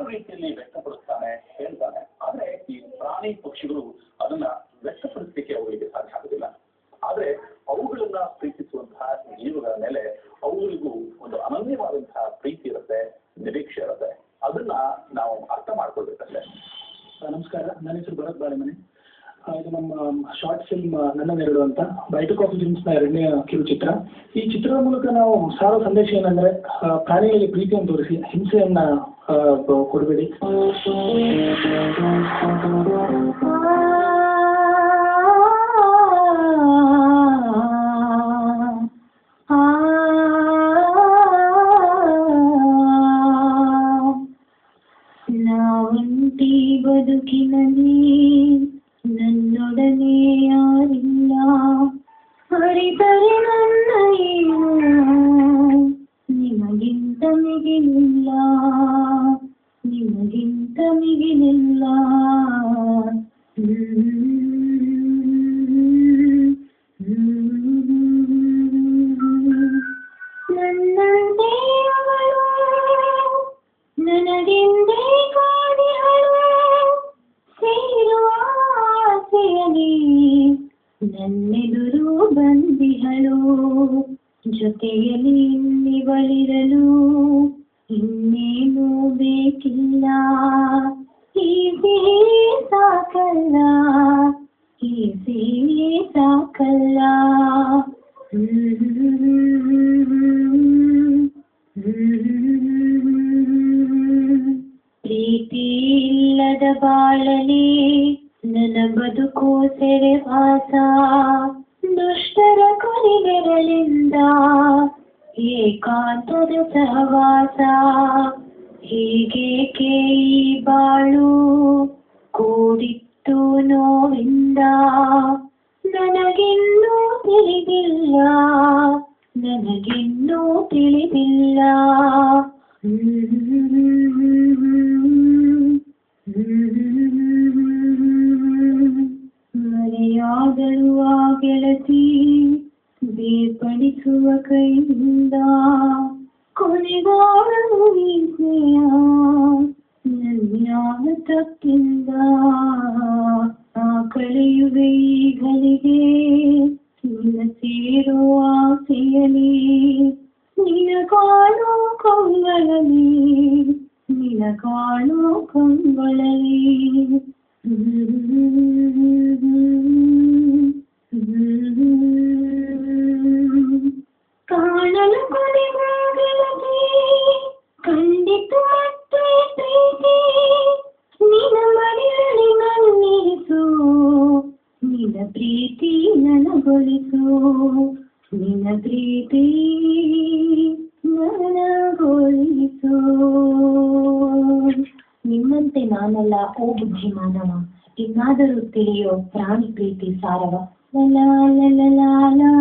ಹಲವಾರು ರೀತಿಯಲ್ಲಿ ವ್ಯಕ್ತಪಡಿಸ್ತಾನೆ, ಹೇಳ್ತಾನೆ. ಆದ್ರೆ ಈ ಪ್ರಾಣಿ ಪಕ್ಷಿಗಳು ಅದನ್ನ ವ್ಯಕ್ತಪಡಿಸಲಿಕ್ಕೆ ಅವರಿಗೆ ಸಾಧ್ಯ ಆಗುದಿಲ್ಲ. ಆದ್ರೆ ಅವುಗಳನ್ನ ಪ್ರೀತಿಸುವಂತಹ ಜೀವಗಳ ಮೇಲೆ ಅವುಗಳಿಗೂ ಒಂದು ಅನನ್ಯವಾದಂತಹ ಪ್ರೀತಿ ಇರುತ್ತೆ, ನಿರೀಕ್ಷೆ ಇರುತ್ತೆ. ಅದನ್ನ ನಾವು ಅರ್ಥ ಮಾಡ್ಕೊಳ್ಬೇಕಷ್ಟೇ. ನಮಸ್ಕಾರ, ನನ್ನ ಹೆಸರು ಭರತ್ ಬಾಳೆಮನೆ. ಇದು ನಮ್ಮ ಶಾರ್ಟ್ ಫಿಲ್ಮ್ ನನ್ನ ನೆರಳು ಅಂತ ಬೈಟು ಕಾಫಿ ಫಿಲ್ಮ್ಸ್ನ 2ನೇ ಕಿರುಚಿತ್ರ. ಈ ಚಿತ್ರದ ಮೂಲಕ ನಾವು ಸಾರೋ ಸಂದೇಶ ಏನಂದ್ರೆ, ಪ್ರಾಣಿಗಳಿಗೆ ಪ್ರೀತಿಯನ್ನು ತೋರಿಸಿ ಹಿಂಸೆಯನ್ನ ಕೊಡಬೇಡಿ. ನಾವಂಟಿ ಬದುಕಿನಲ್ಲಿ ನನ್ನೊಡನೆ ಯಾರಿಲ್ಲ, ಹರಿದರೆ ನನ್ನ ಏನು ನಿಮಗಿಂತ ಮಿಗಿಲಿಲ್ಲ, ನಿಮಗಿಂತ ಮಿಗಿಲಿಲ್ಲ. ನನ್ನಂತೆ ಅವಳು ನನಗೆಂದೇ ಕಾಡಿಹಳು, ಸೇರುವ ಆಸೆಯಲಿ ನನ್ನೆದುರು ಬಂದಿಹಳು. ಜೊತೆಯಲ್ಲಿ ಇನ್ನಿವಳಿರಲು ಇನ್ನೇನು ಬೇಕಿಲ್ಲ, ಹೀಗೆ ಸಾಕಲ್ಲ, ಹೀಗೆ ಸಾಕಲ್ಲ. ಪ್ರೀತಿ ಇಲ್ಲದ ಬಾಳಲಿ ನನ್ನ ಬದುಕು ಸೆರೆವಾಸ, ದುಷ್ಟರ ಕೊನೆಗೆರಳಿಂದ ಏಕಾಂತದ ಸಹವಾಸ. ಹೀಗೇಕೆ ಈ ಬಾಳು ಕೂಡಿತ್ತು ನೋವಿಂದ, ನನಗಿನ್ನೂ ತಿಳಿದಿಲ್ಲ, ನನಗಿನ್ನೂ ತಿಳಿದಿಲ್ಲ. ಮರೆಯಾದಳು ಆ ಗೆಳತಿ ಬೇರ್ಪಡಿಸುವ ಕೈಯಿಂದ, ಕೊನೆಗಾಣಲು ಈಸೆಯ ನನ್ಯಾವ ತಪ್ಪಿಂದ. ಆ ಕಳೆಯುವೆ ಈಗಲಿಗೆ ನಿನ್ನ ಸೇರೋ ಆಸೆಯಲಿ, ನಿನ ಕಾಣೋ ಕಂಗಳಲಿ, ನಿನ ಕಾಣೋ ಕಂಗಳಲಿ. ಕಾಣಲು ಕೊನೆಗಾಗಲದೆ ಖಂಡಿತ ಮತ್ತೆ ಪ್ರೀತಿ, ನಿನ ಮನೆಯಲ್ಲಿ ನನ್ನಿರಿಸು, ನಿನ ಪ್ರೀತಿ ನನಗೊಳಿಸು, ನಿನ ಪ್ರೀತಿ ನನಗೊಳಿಸು. ನಿಮ್ಮಂತೆ ನಾನಲ್ಲ ಓ ಬುದ್ಧಿಮಾನವ, ಇನ್ನಾದರೂ ತಿಳಿಯೋ ಪ್ರಾಣಿ ಪ್ರೀತಿ ಸಾರವ. ಲಲಾ ಲಲಾ ಲಾ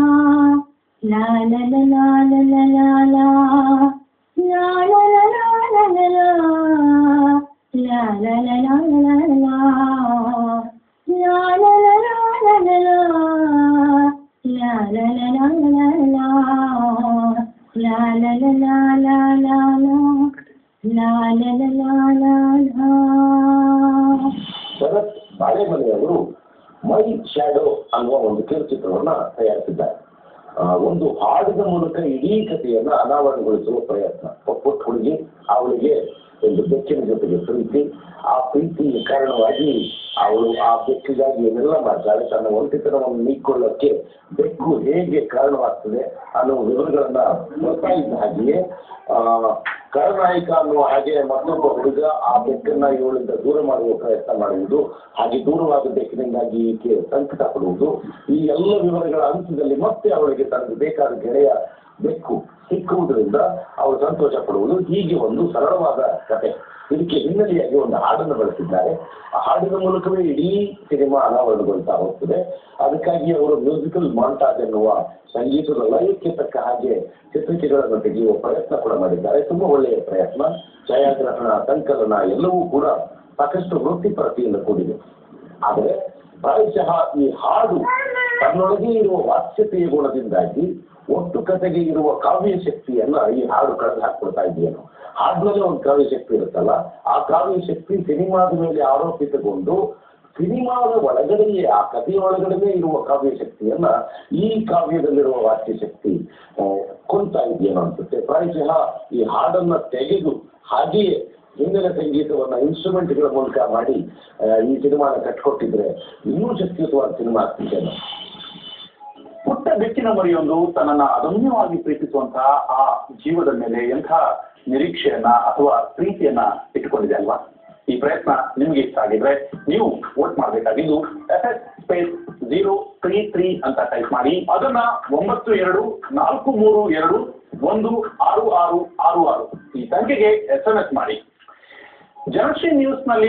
ಲಾ ಲಲಾ ಲಲಾ ಲಾ ಲಾ ಲಲಾ ಲಲಾ ಲಾ ಲಲಾ ಲಲಾ ಲಾ ಲಲಾ ಲಲಾ ಲಾ ಲಲಾ ಲಲಾ ಲಾ ಲಲಾ ಲಲಾ ಲಾ. ಭರತ್ ಬಾಳೆಮನೆಯವರು ಮೈ ಶ್ಯಾಡೋ ಅನ್ನುವ ಒಂದು ಕಿರುಚಿತ್ರವನ್ನ ತಯಾರಿಸಿದ್ದಾರೆ. ಒಂದು ಹಾಡಿನ ಮೂಲಕ ಇಡೀ ಕಥೆಯನ್ನ ಅನಾವರಣಗೊಳಿಸುವ ಪ್ರಯತ್ನ. ಪುಟ್ಟ ಹುಡುಗಿ, ಅವಳಿಗೆ ಒಂದು ಬೆಕ್ಕಿನ ಜೊತೆಗೆ ಪ್ರೀತಿ, ಆ ಪ್ರೀತಿಯ ಕಾರಣವಾಗಿ ಅವಳು ಆ ಬೆಕ್ಕಿಗಾಗಿ ಏನೆಲ್ಲ ಮಾಡ್ತಾಳೆ, ತನ್ನ ಒಂಟಿತನವನ್ನು ನೀಕೊಳ್ಳೋಕ್ಕೆ ಬೆಕ್ಕು ಹೇಗೆ ಕಾರಣವಾಗ್ತದೆ ಅನ್ನುವ ವಿವರಗಳನ್ನ ಬರ್ತಾ ಇದ್ದ ಹಾಗೆಯೇ ಖಳನಾಯಕ ಅನ್ನುವ ಹಾಗೆ ಮತ್ತೊಬ್ಬ ಹುಡುಗ ಆ ಬೆಕ್ಕನ್ನ ಇವಳಿಂದ ದೂರ ಮಾಡುವ ಪ್ರಯತ್ನ ಮಾಡುವುದು, ಹಾಗೆ ದೂರವಾದ ಬೆಕ್ಕಿನಿಂದಾಗಿ ಈಕೆ ಸಂಕಟ ಪಡುವುದು, ಈ ಎಲ್ಲ ವಿವರಗಳ ಅಂತ್ಯದಲ್ಲಿ ಮತ್ತೆ ಅವಳಿಗೆ ತನಗೆ ಬೇಕಾದ ಗೆಳೆಯ ಬೆಕ್ಕು ಸಿಕ್ಕುವುದರಿಂದ ಅವಳು ಸಂತೋಷ ಪಡುವುದು. ಹೀಗೆ ಒಂದು ಸರಳವಾದ ಕಥೆ. ಇದಕ್ಕೆ ಹಿನ್ನೆಲೆಯಾಗಿ ಒಂದು ಹಾಡನ್ನು ಬಳಸಿದ್ದಾರೆ. ಆ ಹಾಡಿನ ಮೂಲಕವೇ ಇಡೀ ಸಿನಿಮಾ ಅನಾವರಣಗೊಳ್ತಾ ಹೋಗ್ತದೆ. ಅದಕ್ಕಾಗಿ ಅವರು ಮ್ಯೂಸಿಕಲ್ ಮಾಂಟಾಜ್ ಎನ್ನುವ ಸಂಗೀತದ ಲಯಕ್ಕೆ ತಕ್ಕ ಹಾಗೆ ಚಿತ್ರಕಥೆಗಳನ್ನು ತೆಗೆಯುವ ಪ್ರಯತ್ನ ಕೂಡ ಮಾಡಿದ್ದಾರೆ. ತುಂಬಾ ಒಳ್ಳೆಯ ಪ್ರಯತ್ನ. ಛಾಯಾಗ್ರಹಣ, ಸಂಕಲನ ಎಲ್ಲವೂ ಕೂಡ ಸಾಕಷ್ಟು ವೃತ್ತಿಪರತೆಯಿಂದ ಕೂಡಿದೆ. ಆದರೆ ಪ್ರಾಯಶಃ ಈ ಹಾಡು ತನ್ನೊಳಗೆ ಇರುವ ವಾಚ್ಯತೆಯ ಗುಣದಿಂದಾಗಿ ಒಟ್ಟು ಕಥೆಗೆ ಇರುವ ಕಾವ್ಯ ಶಕ್ತಿಯನ್ನ ಈ ಹಾಡು ಕಳೆದು ಹಾಕ್ಕೊಳ್ತಾ ಇದೆಯೇನೋ. ಹಾಡಿನಲ್ಲೇ ಒಂದು ಕಾವ್ಯ ಶಕ್ತಿ ಇರುತ್ತಲ್ಲ, ಆ ಕಾವ್ಯ ಶಕ್ತಿ ಸಿನಿಮಾದ ಮೇಲೆ ಆರೋಪಿತಗೊಂಡು ಸಿನಿಮಾದ ಒಳಗಡೆಯೇ, ಆ ಕಥೆಯ ಒಳಗಡೆನೇ ಇರುವ ಕಾವ್ಯ ಶಕ್ತಿಯನ್ನ ಈ ಕಾವ್ಯದಲ್ಲಿರುವ ವಾಕ್ಯ ಶಕ್ತಿ ಕೊಂತಾ ಇದೆಯೇನೋ ಅನ್ಸುತ್ತೆ. ಪ್ರಾಯಶಃ ಈ ಹಾಡನ್ನ ತೆಗೆದು ಹಾಗೆಯೇ ಹಿಂದಿನ ಸಂಗೀತವನ್ನ ಇನ್ಸ್ಟ್ರೂಮೆಂಟ್ಗಳ ಮೂಲಕ ಮಾಡಿ ಈ ಸಿನಿಮಾನ ಕಟ್ಕೊಟ್ಟಿದ್ರೆ ಇನ್ನೂ ಶಕ್ತಿಯುತವಾದ ಸಿನಿಮಾ ಆಗ್ತಿದ್ದೇನೆ. ಪುಟ್ಟ ಬೆಕ್ಕಿನ ಮರಿಯೊಂದು ತನ್ನನ್ನ ಅದಮ್ಯವಾಗಿ ಪ್ರೀತಿಸುವಂತಹ ಆ ಜೀವದ ಮೇಲೆ ಎಂಥ ನಿರೀಕ್ಷೆಯನ್ನ ಅಥವಾ ಪ್ರೀತಿಯನ್ನ ಇಟ್ಟುಕೊಂಡಿದೆ ಅಲ್ವಾ? ಈ ಪ್ರಯತ್ನ ನಿಮ್ಗೆ ಇಷ್ಟ ಆಗಿದ್ರೆ ನೀವು ವೋಟ್ ಮಾಡಬೇಕಾಗಿದ್ದು FS_033 ಅಂತ ಟೈಪ್ ಮಾಡಿ, ಅದನ್ನ 9243216666 ಈ ಸಂಖ್ಯೆಗೆ SMS ಮಾಡಿ. ಜನಶ್ರೀ ನ್ಯೂಸ್ ನಲ್ಲಿ